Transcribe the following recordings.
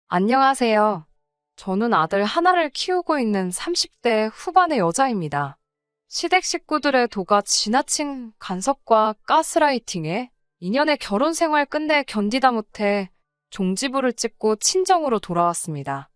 안녕하세요. 저는 아들 하나를 키우고 있는 30대 후반의 여자입니다. 시댁 식구들의 도가 지나친 간섭과 가스라이팅에 2년의 결혼 생활 끝내 견디다 못해 종지부를 찍고 친정으로 돌아왔습니다.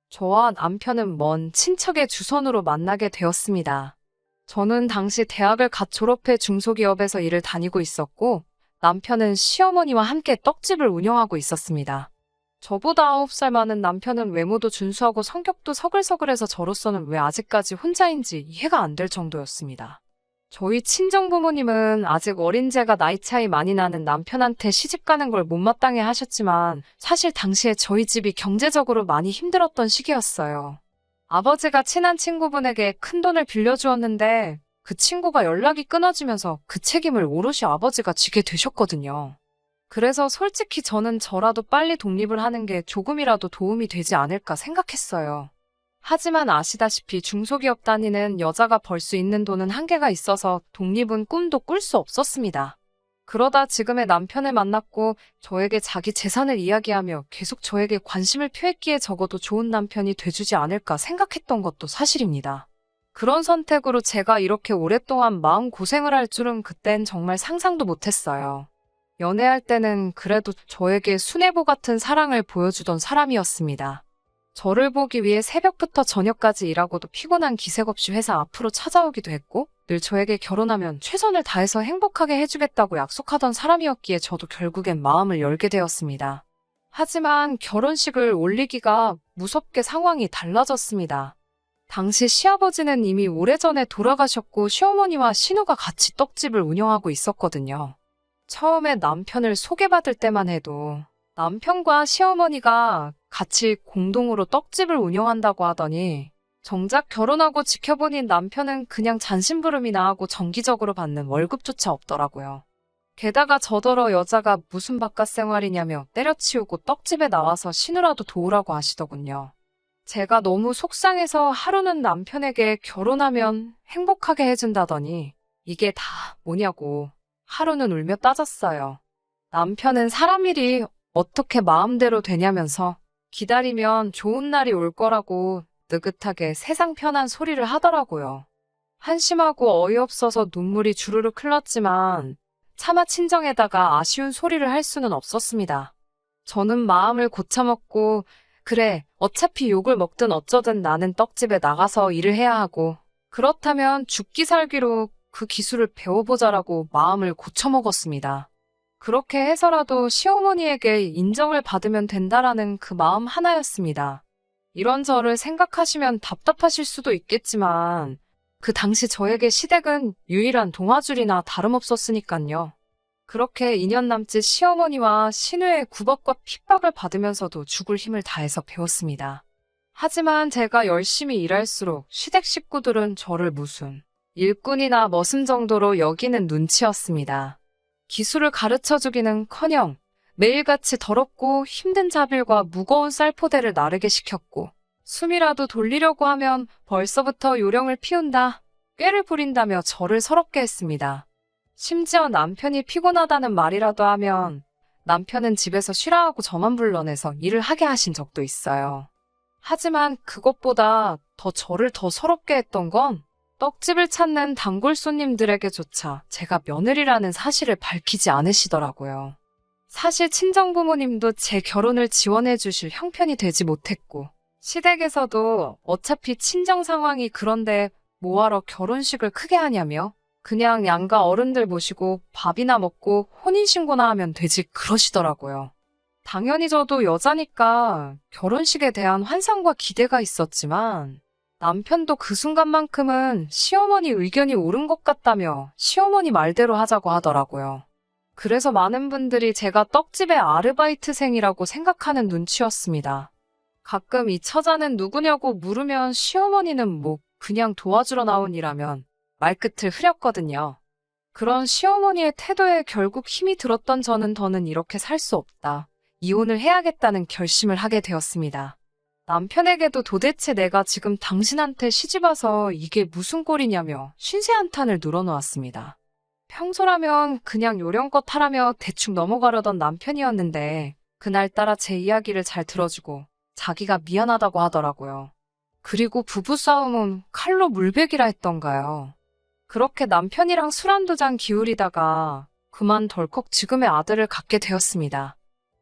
저와 남편은 먼 친척의 주선으로 만나게 되었습니다. 저는 당시 대학을 갓 졸업해 중소기업에서 일을 다니고 있었고, 남편은 시어머니와 함께 떡집을 운영하고 있었습니다. 저보다 9살 많은 남편은 외모도 준수하고 성격도 서글서글해서 저로서는 왜 아직까지 혼자인지 이해가 안 될 정도였습니다. 저희 친정 부모님은 아직 어린 제가 나이 차이 많이 나는 남편한테 시집 가는 걸 못마땅해 하셨지만 사실 당시에 저희 집이 경제적으로 많이 힘들었던 시기였어요. 아버지가 친한 친구분에게 큰돈을 빌려주었는데 그 친구가 연락이 끊어지면서 그 책임을 오롯이 아버지가 지게 되셨거든요. 그래서 솔직히 저는 저라도 빨리 독립을 하는 게 조금이라도 도움이 되지 않을까 생각했어요. 하지만 아시다시피 중소기업 다니는 여자가 벌 수 있는 돈은 한계가 있어서 독립은 꿈도 꿀 수 없었습니다. 그러다 지금의 남편을 만났고 저에게 자기 재산을 이야기하며 계속 저에게 관심을 표했기에 적어도 좋은 남편이 돼주지 않을까 생각했던 것도 사실입니다. 그런 선택으로 제가 이렇게 오랫동안 마음고생을 할 줄은 그땐 정말 상상도 못했어요. 연애할 때는 그래도 저에게 순애보 같은 사랑을 보여주던 사람이었습니다. 저를 보기 위해 새벽부터 저녁까지 일하고도 피곤한 기색 없이 회사 앞으로 찾아오기도 했고, 늘 저에게 결혼하면 최선을 다해서 행복하게 해주겠다고 약속하던 사람이었기에 저도 결국엔 마음을 열게 되었습니다. 하지만 결혼식을 올리기가 무섭게 상황이 달라졌습니다. 당시 시아버지는 이미 오래전에 돌아가셨고 시어머니와 신우가 같이 떡집을 운영하고 있었거든요. 처음에 남편을 소개받을 때만 해도 남편과 시어머니가 같이 공동으로 떡집을 운영한다고 하더니 정작 결혼하고 지켜보니 남편은 그냥 잔심부름이나 하고 정기적으로 받는 월급조차 없더라고요. 게다가 저더러 여자가 무슨 바깥 생활이냐며 때려치우고 떡집에 나와서 신우라도 도우라고 하시더군요. 제가 너무 속상해서 하루는 남편에게 결혼하면 행복하게 해준다더니 이게 다 뭐냐고 하루는 울며 따졌어요. 남편은 사람 일이 어떻게 마음대로 되냐면서 기다리면 좋은 날이 올 거라고 느긋하게 세상 편한 소리를 하더라고요. 한심하고 어이없어서 눈물이 주르륵 흘렀지만 차마 친정에다가 아쉬운 소리를 할 수는 없었습니다. 저는 마음을 고쳐먹고 그래, 어차피 욕을 먹든 어쩌든 나는 떡집에 나가서 일을 해야 하고 그렇다면 죽기 살기로 그 기술을 배워보자라고 마음을 고쳐먹었습니다. 그렇게 해서라도 시어머니에게 인정을 받으면 된다라는 그 마음 하나였습니다. 이런 저를 생각하시면 답답하실 수도 있겠지만 그 당시 저에게 시댁은 유일한 동아줄이나 다름없었으니깐요. 그렇게 2년 남짓 시어머니와 시누의 구박과 핍박을 받으면서도 죽을 힘을 다해서 배웠습니다. 하지만 제가 열심히 일할수록 시댁 식구들은 저를 무슨 일꾼이나 머슴 정도로 여기는 눈치였습니다. 기술을 가르쳐주기는커녕 매일같이 더럽고 힘든 자빌과 무거운 쌀포대를 나르게 시켰고 숨이라도 돌리려고 하면 벌써부터 요령을 피운다, 꾀를 부린다며 저를 서럽게 했습니다. 심지어 남편이 피곤하다는 말이라도 하면 남편은 집에서 쉬라 하고 저만 불러내서 일을 하게 하신 적도 있어요. 하지만 그것보다 저를 더 서럽게 했던 건 떡집을 찾는 단골 손님들에게조차 제가 며느리라는 사실을 밝히지 않으시더라고요. 사실 친정부모님도 제 결혼을 지원해 주실 형편이 되지 못했고 시댁에서도 어차피 친정 상황이 그런데 뭐하러 결혼식을 크게 하냐며 그냥 양가 어른들 모시고 밥이나 먹고 혼인신고나 하면 되지 그러시더라고요. 당연히 저도 여자니까 결혼식에 대한 환상과 기대가 있었지만 남편도 그 순간만큼은 시어머니 의견이 옳은 것 같다며 시어머니 말대로 하자고 하더라고요. 그래서 많은 분들이 제가 떡집의 아르바이트생이라고 생각하는 눈치였습니다. 가끔 이 처자는 누구냐고 물으면 시어머니는 뭐 그냥 도와주러 나온 이라면 말끝을 흐렸거든요. 그런 시어머니의 태도에 결국 힘이 들었던 저는 더는 이렇게 살 수 없다. 이혼을 해야겠다는 결심을 하게 되었습니다. 남편에게도 도대체 내가 지금 당신한테 시집와서 이게 무슨 꼴이냐며 신세 한탄을 늘어놓았습니다. 평소라면 그냥 요령껏 하라며 대충 넘어가려던 남편이었는데 그날따라 제 이야기를 잘 들어주고 자기가 미안하다고 하더라고요. 그리고 부부싸움은 칼로 물베기라 했던가요. 그렇게 남편이랑 술 한두 잔 기울이다가 그만 덜컥 지금의 아들을 갖게 되었습니다.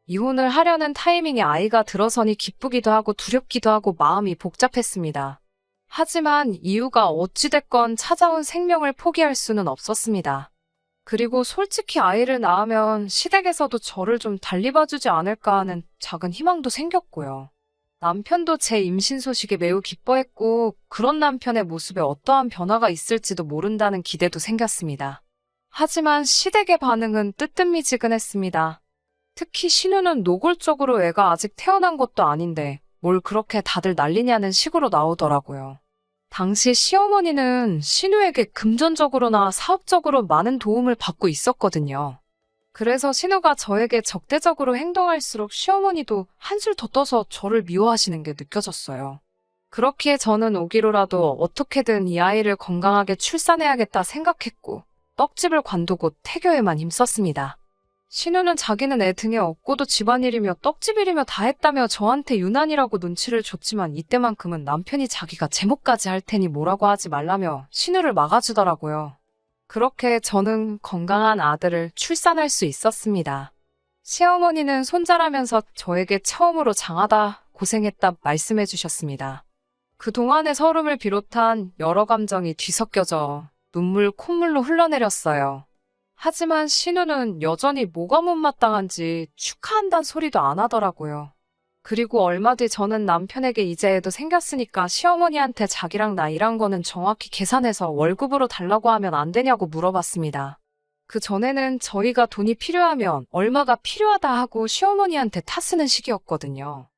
이혼을 하려는 타이밍에 아이가 들어서니 기쁘기도 하고 두렵기도 하고 마음이 복잡했습니다. 하지만 이유가 어찌됐건 찾아온 생명을 포기할 수는 없었습니다. 그리고 솔직히 아이를 낳으면 시댁에서도 저를 좀 달리 봐주지 않을까 하는 작은 희망도 생겼고요. 남편도 제 임신 소식에 매우 기뻐했고 그런 남편의 모습에 어떠한 변화가 있을지도 모른다는 기대도 생겼습니다. 하지만 시댁의 반응은 뜨뜻미지근했습니다. 특히 신우는 노골적으로 애가 아직 태어난 것도 아닌데 뭘 그렇게 다들 난리냐는 식으로 나오더라고요. 당시 시어머니는 신우에게 금전적으로나 사업적으로 많은 도움을 받고 있었거든요. 그래서 신우가 저에게 적대적으로 행동할수록 시어머니도 한술 더 떠서 저를 미워하시는 게 느껴졌어요. 그렇기에 저는 오기로라도 어떻게든 이 아이를 건강하게 출산해야겠다 생각했고 떡집을 관두고 태교에만 힘썼습니다. 신우는 자기는 애 등에 업고도 집안일이며 떡집일이며 다 했다며 저한테 유난이라고 눈치를 줬지만 이때만큼은 남편이 자기가 제목까지 할 테니 뭐라고 하지 말라며 신우를 막아주더라고요. 그렇게 저는 건강한 아들을 출산할 수 있었습니다. 시어머니는 손자라면서 저에게 처음으로 장하다, 고생했다 말씀해 주셨습니다. 그동안의 서름을 비롯한 여러 감정이 뒤섞여져 눈물 콧물로 흘러내렸어요. 하지만 신우는 여전히 뭐가 못마땅한지 축하한다는 소리도 안 하더라고요. 그리고 얼마 뒤 저는 남편에게 이제 애도 생겼으니까 시어머니한테 자기랑 나 일한 거는 정확히 계산해서 월급으로 달라고 하면 안 되냐고 물어봤습니다. 그 전에는 저희가 돈이 필요하면 얼마가 필요하다 하고 시어머니한테 타쓰는 식이었거든요.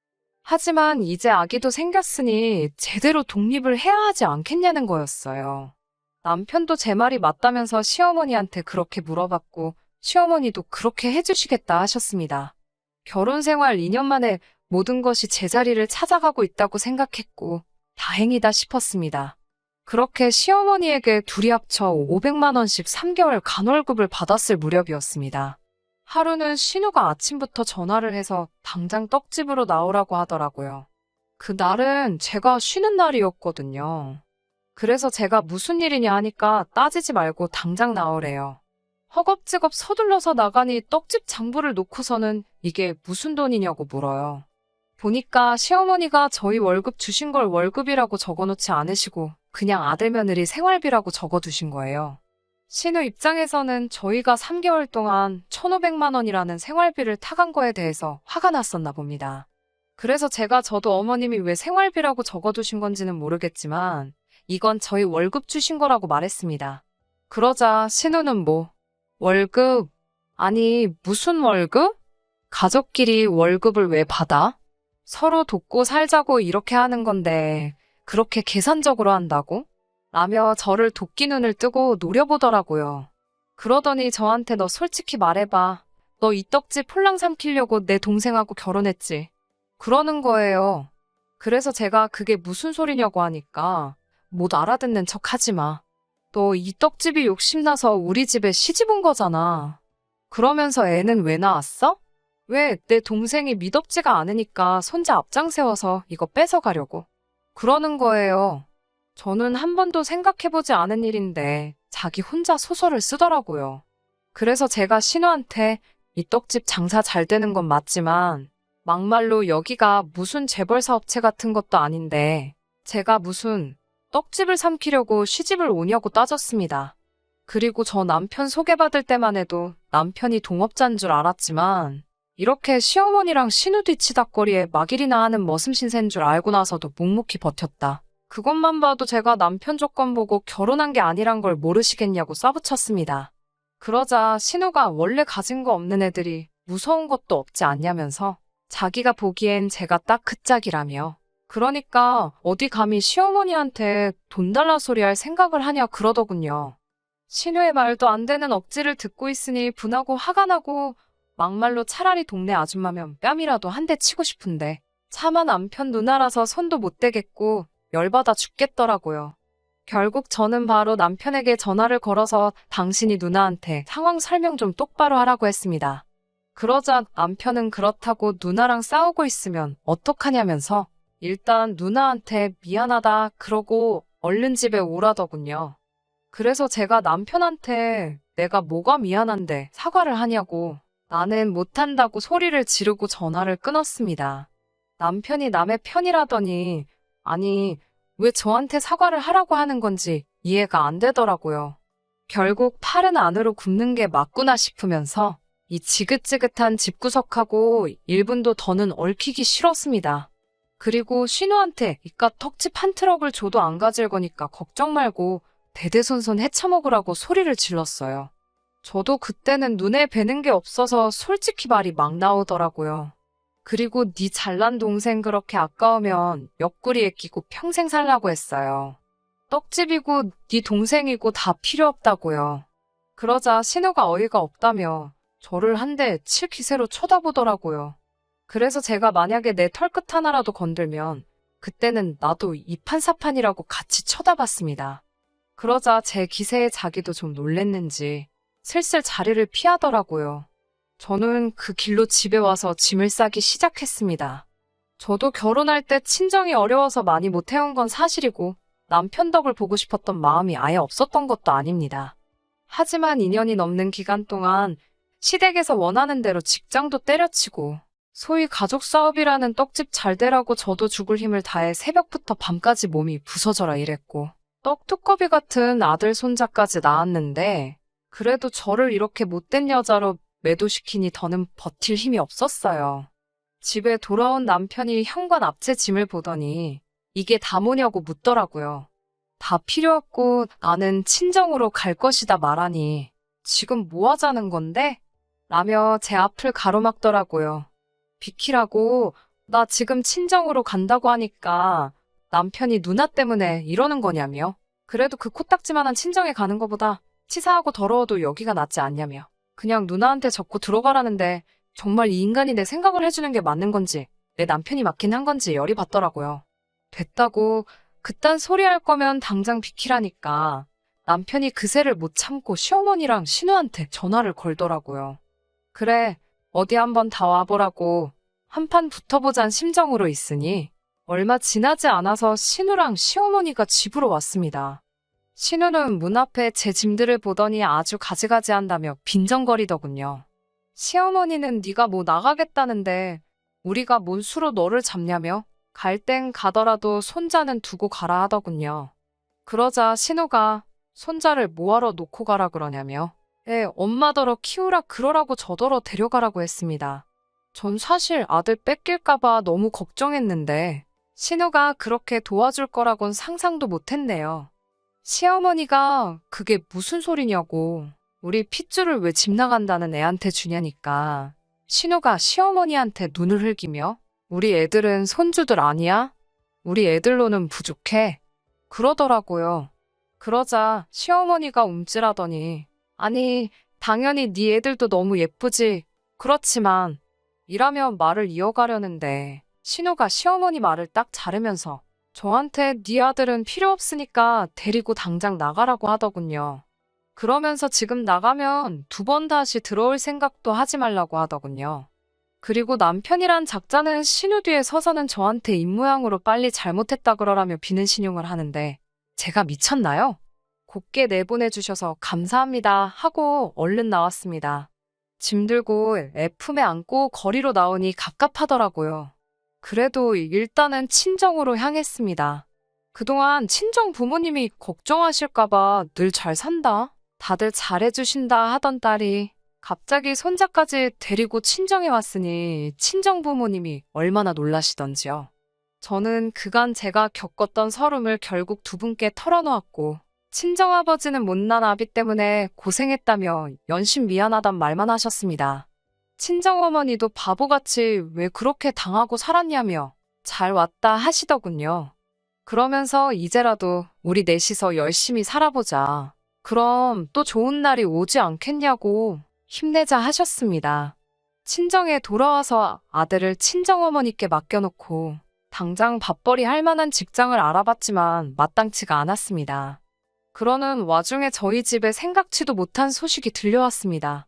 하지만 이제 아기도 생겼으니 제대로 독립을 해야 하지 않겠냐는 거였어요. 남편도 제 말이 맞다면서 시어머니한테 그렇게 물어봤고 시어머니도 그렇게 해주시겠다 하셨습니다. 결혼 생활 2년 만에 모든 것이 제자리를 찾아가고 있다고 생각했고 다행이다 싶었습니다. 그렇게 시어머니에게 둘이 합쳐 500만 원씩 3개월 간월급을 받았을 무렵이었습니다. 하루는 신우가 아침부터 전화를 해서 당장 떡집으로 나오라고 하더라고요. 그날은 제가 쉬는 날이었거든요. 그래서 제가 무슨 일이냐 하니까 따지지 말고 당장 나오래요. 허겁지겁 서둘러서 나가니 떡집 장부를 놓고서는 이게 무슨 돈이냐고 물어요. 보니까 시어머니가 저희 월급 주신 걸 월급이라고 적어놓지 않으시고 그냥 아들 며느리 생활비라고 적어두신 거예요. 신우 입장에서는 저희가 3개월 동안 1,500만 원이라는 생활비를 타간 거에 대해서 화가 났었나 봅니다. 그래서 저도 어머님이 왜 생활비라고 적어두신 건지는 모르겠지만 이건 저희 월급 주신 거라고 말했습니다. 그러자 신우는 월급? 아니, 무슨 월급? 가족끼리 월급을 왜 받아? 서로 돕고 살자고 이렇게 하는 건데 그렇게 계산적으로 한다고? 라며 저를 도끼 눈을 뜨고 노려보더라고요. 그러더니 저한테 너 솔직히 말해봐. 너 이 떡집 폴랑 삼키려고 내 동생하고 결혼했지? 그러는 거예요. 그래서 제가 그게 무슨 소리냐고 하니까 못 알아듣는 척 하지 마. 너 이 떡집이 욕심나서 우리 집에 시집 온 거잖아. 그러면서 애는 왜 낳았어? 왜 내 동생이 미덥지가 않으니까 손자 앞장 세워서 이거 뺏어가려고. 그러는 거예요. 저는 한 번도 생각해보지 않은 일인데 자기 혼자 소설을 쓰더라고요. 그래서 제가 신우한테 이 떡집 장사 잘 되는 건 맞지만 막말로 여기가 무슨 재벌사 업체 같은 것도 아닌데 제가 무슨 떡집을 삼키려고 시집을 오냐고 따졌습니다. 그리고 저 남편 소개받을 때만 해도 남편이 동업자인 줄 알았지만 이렇게 시어머니랑 신우 뒤치다꺼리에 막일이나 하는 머슴신세인 줄 알고 나서도 묵묵히 버텼다. 그것만 봐도 제가 남편 조건 보고 결혼한 게 아니란 걸 모르시겠냐고 싸붙였습니다. 그러자 신우가 원래 가진 거 없는 애들이 무서운 것도 없지 않냐면서 자기가 보기엔 제가 딱 그 짝이라며. 그러니까 어디 감히 시어머니한테 돈 달라 소리 할 생각을 하냐 그러더군요. 신우의 말도 안 되는 억지를 듣고 있으니 분하고 화가 나고 막말로 차라리 동네 아줌마면 뺨이라도 한 대 치고 싶은데 차마 남편 누나라서 손도 못 대겠고 열받아 죽겠더라고요. 결국 저는 바로 남편에게 전화를 걸어서 당신이 누나한테 상황 설명 좀 똑바로 하라고 했습니다. 그러자 남편은 그렇다고 누나랑 싸우고 있으면 어떡하냐면서 일단 누나한테 미안하다 그러고 얼른 집에 오라더군요. 그래서 제가 남편한테 내가 뭐가 미안한데 사과를 하냐고 나는 못한다고 소리를 지르고 전화를 끊었습니다. 남편이 남의 편이라더니 아니 왜 저한테 사과를 하라고 하는 건지 이해가 안 되더라고요. 결국 팔은 안으로 굽는 게 맞구나 싶으면서 이 지긋지긋한 집구석하고 1분도 더는 얽히기 싫었습니다. 그리고 신우한테 이깟 턱집 한 트럭을 줘도 안 가질 거니까 걱정 말고 대대손손 헤쳐먹으라고 소리를 질렀어요. 저도 그때는 눈에 뵈는 게 없어서 솔직히 말이 막 나오더라고요. 그리고 네 잘난 동생 그렇게 아까우면 옆구리에 끼고 평생 살라고 했어요. 떡집이고 네 동생이고 다 필요 없다고요. 그러자 신우가 어이가 없다며 저를 한 대 칠 기세로 쳐다보더라고요. 그래서 제가 만약에 내 털끝 하나라도 건들면 그때는 나도 이판사판이라고 같이 쳐다봤습니다. 그러자 제 기세에 자기도 좀 놀랬는지 슬슬 자리를 피하더라고요. 저는 그 길로 집에 와서 짐을 싸기 시작했습니다. 저도 결혼할 때 친정이 어려워서 많이 못 해온 건 사실이고 남편 덕을 보고 싶었던 마음이 아예 없었던 것도 아닙니다. 하지만 2년이 넘는 기간 동안 시댁에서 원하는 대로 직장도 때려치고 소위 가족 사업이라는 떡집 잘 되라고 저도 죽을 힘을 다해 새벽부터 밤까지 몸이 부서져라 일했고 떡두꺼비 같은 아들 손자까지 낳았는데 그래도 저를 이렇게 못된 여자로 매도시키니 더는 버틸 힘이 없었어요. 집에 돌아온 남편이 현관 앞채 짐을 보더니 이게 다 뭐냐고 묻더라고요. 다 필요 없고 나는 친정으로 갈 것이다 말하니 지금 뭐 하자는 건데? 라며 제 앞을 가로막더라고요. 비키라고 나 지금 친정으로 간다고 하니까 남편이 누나 때문에 이러는 거냐며. 그래도 그 코딱지만한 친정에 가는 거보다 치사하고 더러워도 여기가 낫지 않냐며. 그냥 누나한테 적고 들어가라는데 정말 이 인간이 내 생각을 해주는 게 맞는 건지 내 남편이 맞긴 한 건지 열이 받더라고요. 됐다고 그딴 소리 할 거면 당장 비키라니까 남편이 그새를 못 참고 시어머니랑 신우한테 전화를 걸더라고요. 그래 어디 한번 다 와보라고 한판 붙어보잔 심정으로 있으니 얼마 지나지 않아서 신우랑 시어머니가 집으로 왔습니다. 신우는 문 앞에 제 짐들을 보더니 아주 가지가지한다며 빈정거리더군요. 시어머니는 네가 뭐 나가겠다는데 우리가 뭔 수로 너를 잡냐며 갈 땐 가더라도 손자는 두고 가라 하더군요. 그러자 신우가 손자를 뭐하러 놓고 가라 그러냐며 엄마더러 키우라 그러라고 저더러 데려가라고 했습니다. 전 사실 아들 뺏길까봐 너무 걱정했는데 신우가 그렇게 도와줄 거라곤 상상도 못했네요. 시어머니가 그게 무슨 소리냐고 우리 핏줄을 왜 집 나간다는 애한테 주냐니까 신우가 시어머니한테 눈을 흘기며 우리 애들은 손주들 아니야? 우리 애들로는 부족해. 그러더라고요. 그러자 시어머니가 움찔하더니 아니 당연히 네 애들도 너무 예쁘지. 그렇지만 이라며 말을 이어가려는데 신우가 시어머니 말을 딱 자르면서 저한테 네 아들은 필요 없으니까 데리고 당장 나가라고 하더군요. 그러면서 지금 나가면 2번 다시 들어올 생각도 하지 말라고 하더군요. 그리고 남편이란 작자는 신우 뒤에 서서는 저한테 입모양으로 빨리 잘못했다 그러라며 비는 신용을 하는데 제가 미쳤나요? 곱게 내보내주셔서 감사합니다 하고 얼른 나왔습니다. 짐 들고 애 품에 안고 거리로 나오니 갑갑하더라고요. 그래도 일단은 친정으로 향했습니다. 그동안 친정 부모님이 걱정하실까봐 늘 잘 산다, 다들 잘해주신다 하던 딸이 갑자기 손자까지 데리고 친정에 왔으니 친정 부모님이 얼마나 놀라시던지요. 저는 그간 제가 겪었던 서름을 결국 2분께 털어놓았고 친정아버지는 못난 아비 때문에 고생했다며 연신 미안하단 말만 하셨습니다. 친정어머니도 바보같이 왜 그렇게 당하고 살았냐며 잘 왔다 하시더군요. 그러면서 이제라도 우리 넷이서 열심히 살아보자. 그럼 또 좋은 날이 오지 않겠냐고 힘내자 하셨습니다. 친정에 돌아와서 아들을 친정어머니께 맡겨놓고 당장 밥벌이 할 만한 직장을 알아봤지만 마땅치가 않았습니다. 그러는 와중에 저희 집에 생각지도 못한 소식이 들려왔습니다.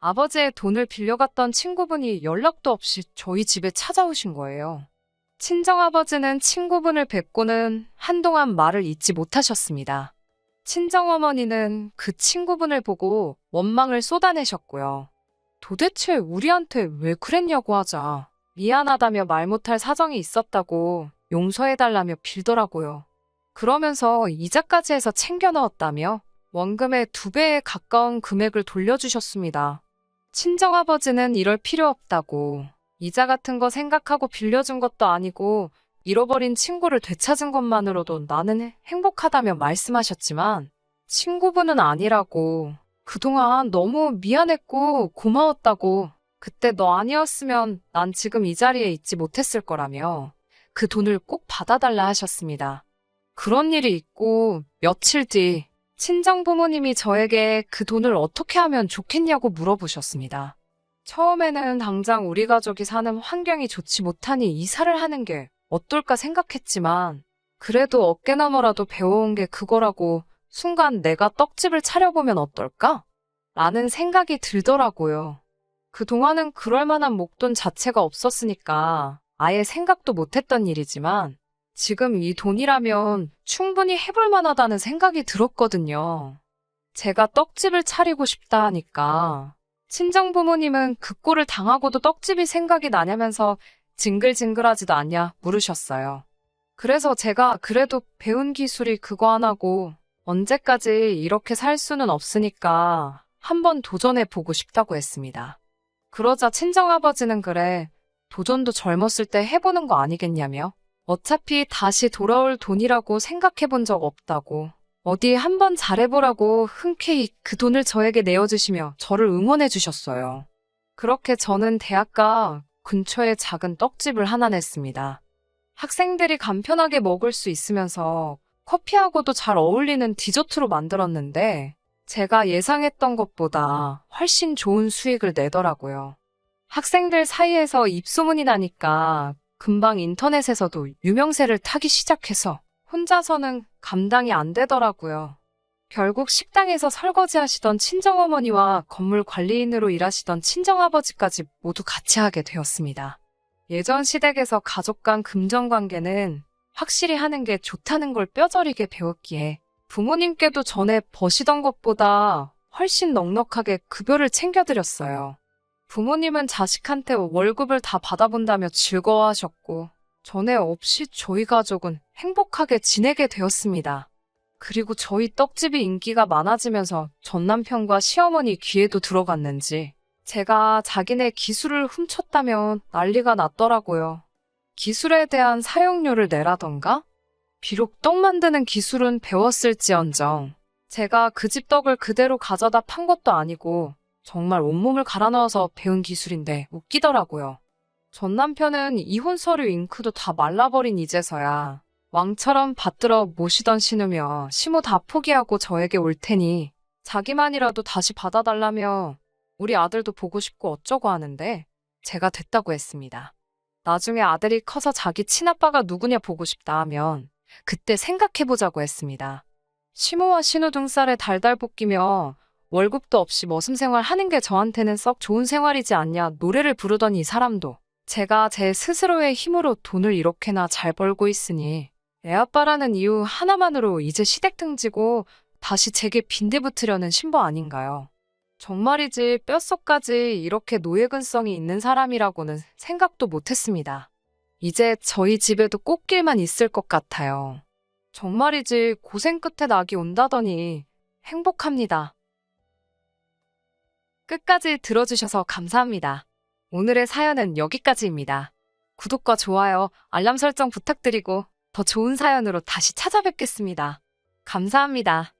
아버지의 돈을 빌려갔던 친구분이 연락도 없이 저희 집에 찾아오신 거예요. 친정아버지는 친구분을 뵙고는 한동안 말을 잇지 못하셨습니다. 친정어머니는 그 친구분을 보고 원망을 쏟아내셨고요. 도대체 우리한테 왜 그랬냐고 하자 미안하다며 말 못할 사정이 있었다고 용서해달라며 빌더라고요. 그러면서 이자까지 해서 챙겨 넣었다며 원금의 2배에 가까운 금액을 돌려주셨습니다. 친정아버지는 이럴 필요 없다고 이자 같은 거 생각하고 빌려준 것도 아니고 잃어버린 친구를 되찾은 것만으로도 나는 행복하다며 말씀하셨지만 친구분은 아니라고 그동안 너무 미안했고 고마웠다고 그때 너 아니었으면 난 지금 이 자리에 있지 못했을 거라며 그 돈을 꼭 받아달라 하셨습니다. 그런 일이 있고 며칠 뒤 친정부모님이 저에게 그 돈을 어떻게 하면 좋겠냐고 물어보셨습니다. 처음에는 당장 우리 가족이 사는 환경이 좋지 못하니 이사를 하는 게 어떨까 생각했지만 그래도 어깨너머라도 배워온 게 그거라고 순간 내가 떡집을 차려보면 어떨까? 라는 생각이 들더라고요. 그동안은 그럴 만한 목돈 자체가 없었으니까 아예 생각도 못했던 일이지만 지금 이 돈이라면 충분히 해볼 만하다는 생각이 들었거든요. 제가 떡집을 차리고 싶다 하니까 친정부모님은 그 꼴을 당하고도 떡집이 생각이 나냐면서 징글징글하지도 않냐 물으셨어요. 그래서 제가 그래도 배운 기술이 그거 하나고 언제까지 이렇게 살 수는 없으니까 한번 도전해 보고 싶다고 했습니다. 그러자 친정아버지는 그래, 도전도 젊었을 때 해보는 거 아니겠냐며 어차피 다시 돌아올 돈이라고 생각해 본 적 없다고 어디 한번 잘해보라고 흔쾌히 그 돈을 저에게 내어주시며 저를 응원해 주셨어요. 그렇게 저는 대학가 근처에 작은 떡집을 하나 냈습니다. 학생들이 간편하게 먹을 수 있으면서 커피하고도 잘 어울리는 디저트로 만들었는데 제가 예상했던 것보다 훨씬 좋은 수익을 내더라고요. 학생들 사이에서 입소문이 나니까 금방 인터넷에서도 유명세를 타기 시작해서 혼자서는 감당이 안 되더라고요. 결국 식당에서 설거지하시던 친정어머니와 건물 관리인으로 일하시던 친정아버지까지 모두 같이 하게 되었습니다. 예전 시댁에서 가족 간 금전관계는 확실히 하는 게 좋다는 걸 뼈저리게 배웠기에 부모님께도 전에 버시던 것보다 훨씬 넉넉하게 급여를 챙겨드렸어요. 부모님은 자식한테 월급을 다 받아본다며 즐거워하셨고 전에 없이 저희 가족은 행복하게 지내게 되었습니다. 그리고 저희 떡집이 인기가 많아지면서 전 남편과 시어머니 귀에도 들어갔는지 제가 자기네 기술을 훔쳤다며 난리가 났더라고요. 기술에 대한 사용료를 내라던가? 비록 떡 만드는 기술은 배웠을지언정 제가 그 집 떡을 그대로 가져다 판 것도 아니고 정말 온몸을 갈아 넣어서 배운 기술인데 웃기더라고요. 전 남편은 이혼 서류 잉크도 다 말라버린 이제서야 왕처럼 받들어 모시던 신우며 시모 다 포기하고 저에게 올 테니 자기만이라도 다시 받아달라며 우리 아들도 보고 싶고 어쩌고 하는데 제가 됐다고 했습니다. 나중에 아들이 커서 자기 친아빠가 누구냐 보고 싶다 하면 그때 생각해보자고 했습니다. 시모와 신우 등살에 달달 볶이며 월급도 없이 머슴 생활 하는 게 저한테는 썩 좋은 생활이지 않냐 노래를 부르던 이 사람도 제가 제 스스로의 힘으로 돈을 이렇게나 잘 벌고 있으니 애아빠라는 이유 하나만으로 이제 시댁 등지고 다시 제게 빈대붙으려는 신부 아닌가요? 정말이지 뼛속까지 이렇게 노예근성이 있는 사람이라고는 생각도 못했습니다. 이제 저희 집에도 꽃길만 있을 것 같아요. 정말이지 고생 끝에 낙이 온다더니 행복합니다. 끝까지 들어주셔서 감사합니다. 오늘의 사연은 여기까지입니다. 구독과 좋아요, 알람 설정 부탁드리고 더 좋은 사연으로 다시 찾아뵙겠습니다. 감사합니다.